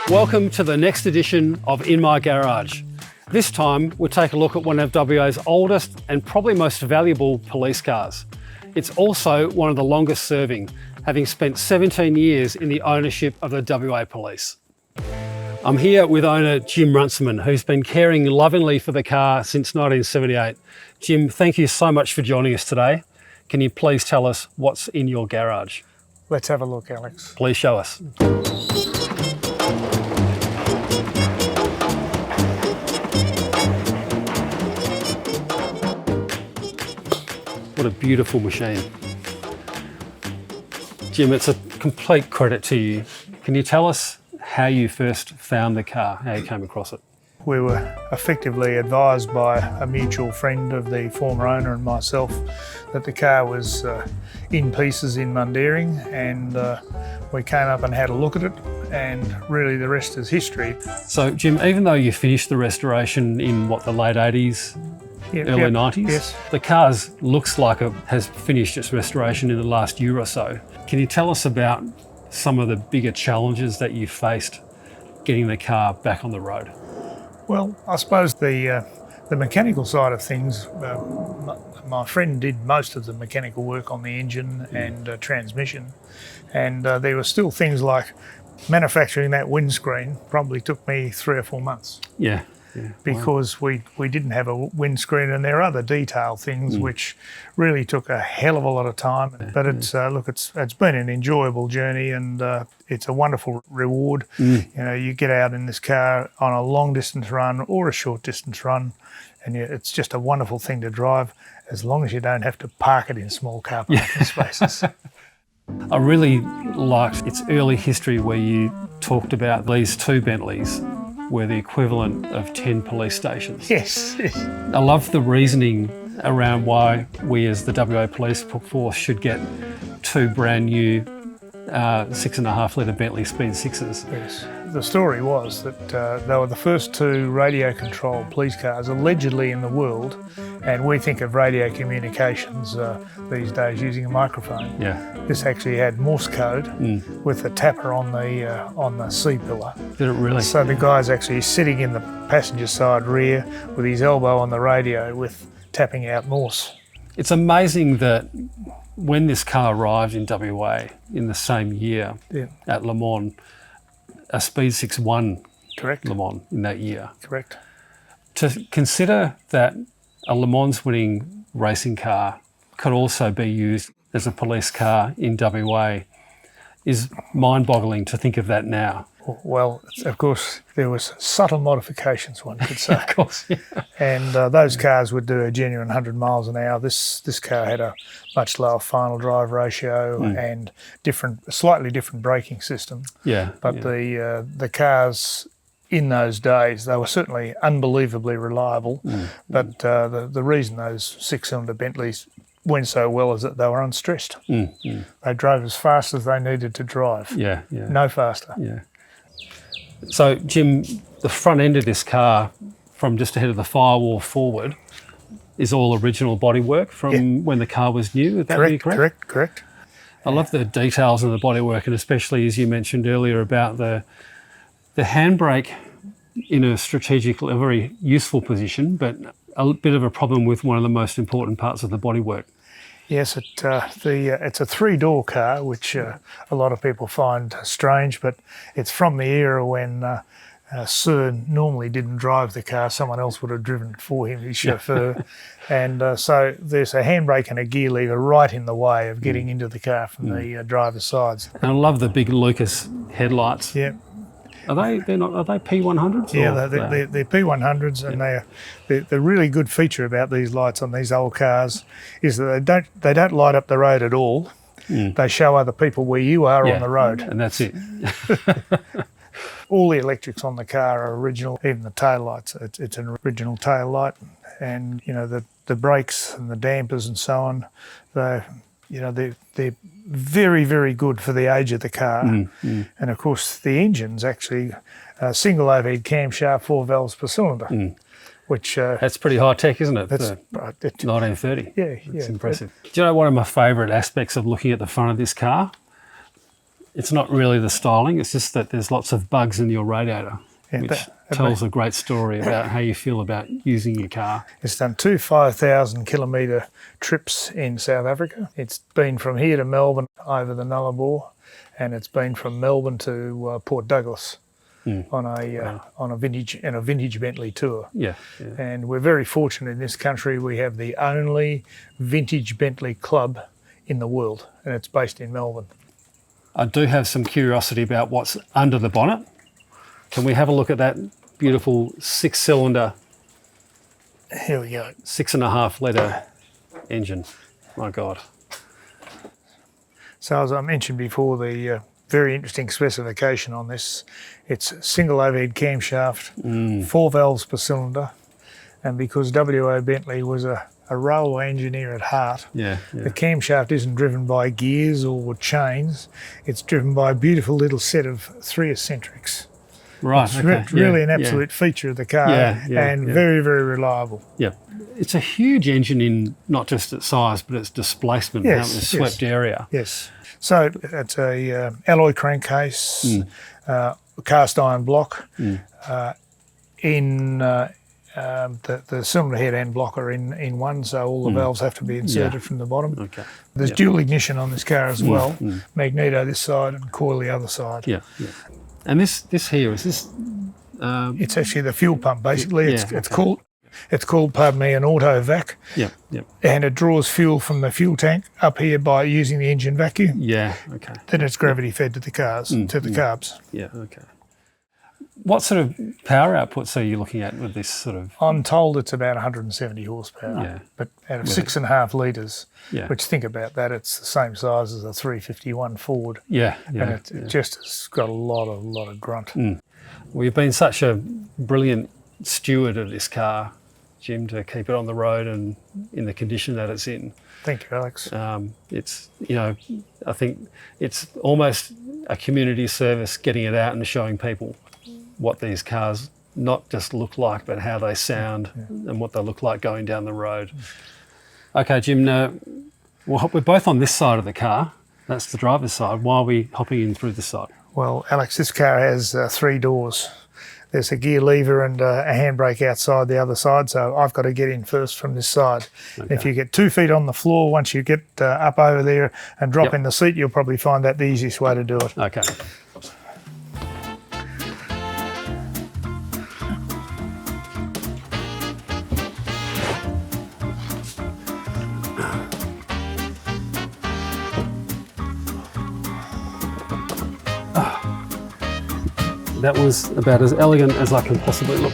Welcome to the next edition of In My Garage. This time we'll take a look at one of WA's oldest and probably most valuable police cars. It's also one of the longest serving, having spent 17 years in the ownership of the WA Police. I'm here with owner Jim Runciman, who's been caring lovingly for the car since 1978. Jim, thank you so much for joining us today. Can you please tell us what's in your garage? Let's have a look, Alex. Please show us. What a beautiful machine. Jim, it's a complete credit to you. Can you tell us how you first found the car, how you came across it? We were effectively advised by a mutual friend of the former owner and myself that the car was in pieces in Mundaring, and we came up and had a look at it, and really the rest is history. So Jim, even though you finished the restoration in the late 80s, early 90s, yes, the car looks like it has finished its restoration in the last year or so. Can you tell us about some of the bigger challenges that you faced getting the car back on the road? Well, I suppose the mechanical side of things, my friend did most of the mechanical work on the engine and transmission, and there were still things like manufacturing that windscreen probably took me 3 or 4 months. Yeah. Because we didn't have a windscreen, and there are other detail things which really took a hell of a lot of time. But it's it's been an enjoyable journey, and it's a wonderful reward. You know, you get out in this car on a long distance run or a short distance run, and it's just a wonderful thing to drive, as long as you don't have to park it in small car parking spaces. I really liked its early history where you talked about these 2 Bentleys were the equivalent of 10 police stations. Yes. I love the reasoning around why we as the WA Police Force should get 2 brand new 6.5 litre Bentley Speed Sixes. Yes. The story was that they were the first 2 radio-controlled police cars allegedly in the world, and we think of radio communications these days using a microphone. Yeah. This actually had Morse code with a tapper on the C-pillar. Did it really? So the guy's actually sitting in the passenger side rear with his elbow on the radio with tapping out Morse. It's amazing that when this car arrived in WA in the same year at Le Mans, a Speed 6 won Le Mans in that year. Correct. To consider that a Le Mans winning racing car could also be used as a police car in WA is mind-boggling to think of that now. Well, of course, there was subtle modifications, one could say. Of course, yeah. And those cars would do a genuine 100 miles an hour. This car had a much lower final drive ratio and slightly different braking system. Yeah. But the cars in those days, they were certainly unbelievably reliable. But the reason those 6-cylinder Bentleys went so well is that they were unstressed. They drove as fast as they needed to drive. Yeah. No faster. Yeah. So, Jim, the front end of this car, from just ahead of the firewall forward, is all original bodywork from when the car was new. Would that be correct? Correct. I love the details of the bodywork, and especially, as you mentioned earlier, about the handbrake in a very useful position, but a bit of a problem with one of the most important parts of the bodywork. Yes, it's a 3-door car, which a lot of people find strange, but it's from the era when Sir normally didn't drive the car. Someone else would have driven it for him, his chauffeur. And so there's a handbrake and a gear lever right in the way of getting into the car from the driver's sides. And I love the big Lucas headlights. Yeah. Are they P100s? Yeah, they're P100s, and the really good feature about these lights on these old cars is that they don't light up the road at all. They show other people where you are on the road. And that's it. All the electrics on the car are original, even the tail lights. It's an original tail light, and the brakes and the dampers and so on. They're very, very good for the age of the car. And of course, the engine's actually a single overhead camshaft, 4 valves per cylinder, which... that's pretty high tech, isn't it? That's 1930. Yeah. It's impressive. Do you know one of my favourite aspects of looking at the front of this car It's not really the styling, it's just that there's lots of bugs in your radiator, which tells a great story about how you feel about using your car. It's done two 5,000 kilometre trips in South Africa. It's been from here to Melbourne over the Nullarbor, and it's been from Melbourne to Port Douglas on a vintage Bentley tour. Yeah. And we're very fortunate in this country. We have the only vintage Bentley club in the world, and it's based in Melbourne. I do have some curiosity about what's under the bonnet. Can we have a look at that beautiful 6-cylinder, Here we go. 6.5 litre engine? My God. So as I mentioned before, the very interesting specification on this, it's single overhead camshaft, 4 valves per cylinder, and because W.O. Bentley was a railway engineer at heart, the camshaft isn't driven by gears or chains, it's driven by a beautiful little set of 3 eccentrics. Right, It's really an absolute feature of the car, and very, very reliable. Yeah. It's a huge engine in not just its size, but its displacement, the swept area. Yes. So it's a alloy crankcase, cast iron block. The cylinder head and block are in one, so all the valves have to be inserted from the bottom. Okay. There's dual ignition on this car as well, magneto this side and coil the other side. Yeah. And this here, is this... It's actually the fuel pump, basically. It's called, pardon me, an auto vac. Yeah. And it draws fuel from the fuel tank up here by using the engine vacuum. Yeah, okay. Then it's gravity fed to the cars, to the carbs. Yeah, okay. What sort of power outputs are you looking at with this sort of... I'm told it's about 170 horsepower, but out of 6.5 litres, which, think about that, it's the same size as a 351 Ford. And it just has got a lot of grunt. Well, you've been such a brilliant steward of this car, Jim, to keep it on the road and in the condition that it's in. Thank you, Alex. It's, I think it's almost a community service getting it out and showing people what these cars not just look like, but how they sound and what they look like going down the road. Okay, Jim, we're both on this side of the car. That's the driver's side. Why are we hopping in through this side? Well, Alex, this car has 3 doors. There's a gear lever and a handbrake outside the other side, so I've got to get in first from this side. Okay. If you get 2 feet on the floor, once you get up over there and drop in the seat, you'll probably find that the easiest way to do it. Okay. That was about as elegant as I can possibly look.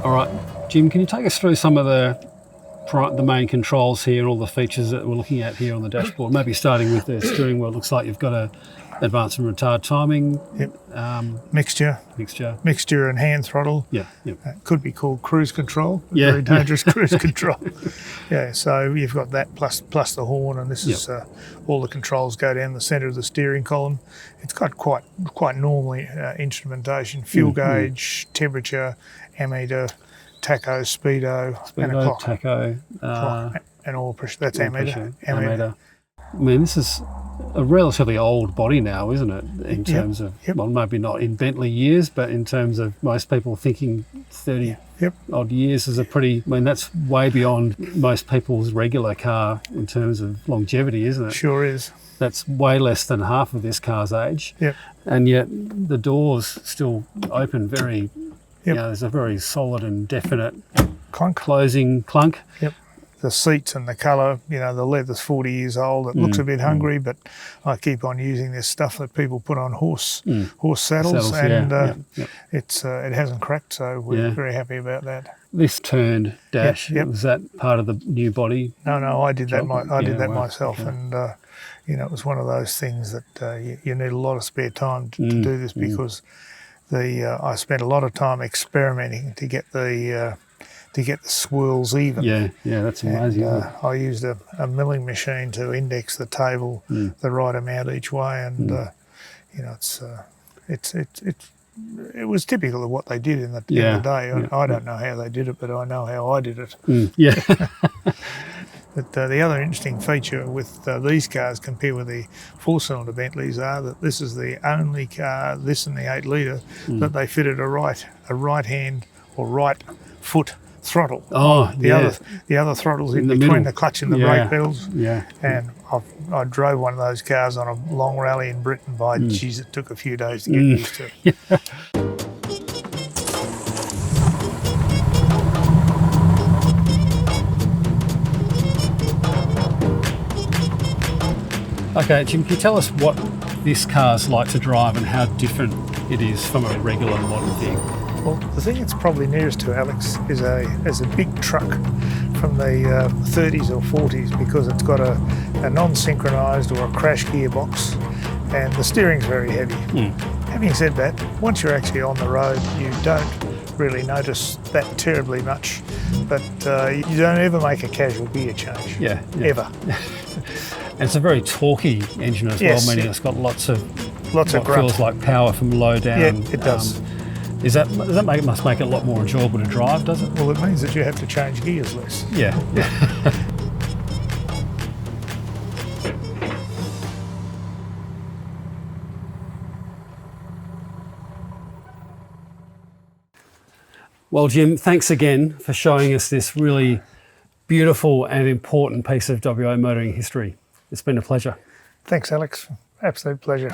All right, Jim, can you take us through some of the main controls here and all the features that we're looking at here on the dashboard? Maybe starting with the steering wheel. It looks like you've got a advance and retard timing. Mixture and hand throttle. Could be called cruise control. Very dangerous cruise control. So you've got that plus the horn, and this is all the controls go down the centre of the steering column. It's got quite normally instrumentation, fuel gauge, temperature, ammeter, tacho, speedo, and a clock. Tacho, and oil pressure. That's ammeter. I mean, this is a relatively old body now, isn't it? In terms of, well, maybe not in Bentley years, but in terms of most people thinking 30 odd years is that's way beyond most people's regular car in terms of longevity, isn't it? Sure is. That's way less than half of this car's age. And yet the doors still open very, there's a very solid and definite closing clunk. The seats and the colour, the leather's 40 years old. It looks a bit hungry, but I keep on using this stuff that people put on horse saddles, and it hasn't cracked, so we're very happy about that. This turned dash, was that part of the new body? No, I did that. I did that myself, and it was one of those things that you need a lot of spare time to do this because I spent a lot of time experimenting to get the swirls even. Yeah, that's amazing. And, I used a milling machine to index the table the right amount each way, and it was typical of what they did in the day. I don't know how they did it, but I know how I did it. But the other interesting feature with these cars compared with the four-cylinder Bentleys are that this is the only car, this and the 8 litre, that they fitted a right hand or right foot throttle. Oh, the other throttle's in between the clutch and the brake pedals. Yeah. And I drove one of those cars on a long rally in Britain. By geez, it took a few days to get used to. Okay, Jim, can you tell us what this car's like to drive and how different it is from a regular modern vehicle? Well, the thing it's probably nearest to, Alex, is a big truck from the 30s or 40s, because it's got a non-synchronised or a crash gearbox, and the steering's very heavy. Having said that, once you're actually on the road, you don't really notice that terribly much, but you don't ever make a casual gear change. Ever. And it's a very torquey engine as well, meaning it's got lots of grunt. Feels like power from low down. Yeah, it does. Must make it a lot more enjoyable to drive, does it? Well, it means that you have to change gears less. Yeah. Well, Jim, thanks again for showing us this really beautiful and important piece of WA motoring history. It's been a pleasure. Thanks, Alex. Absolute pleasure.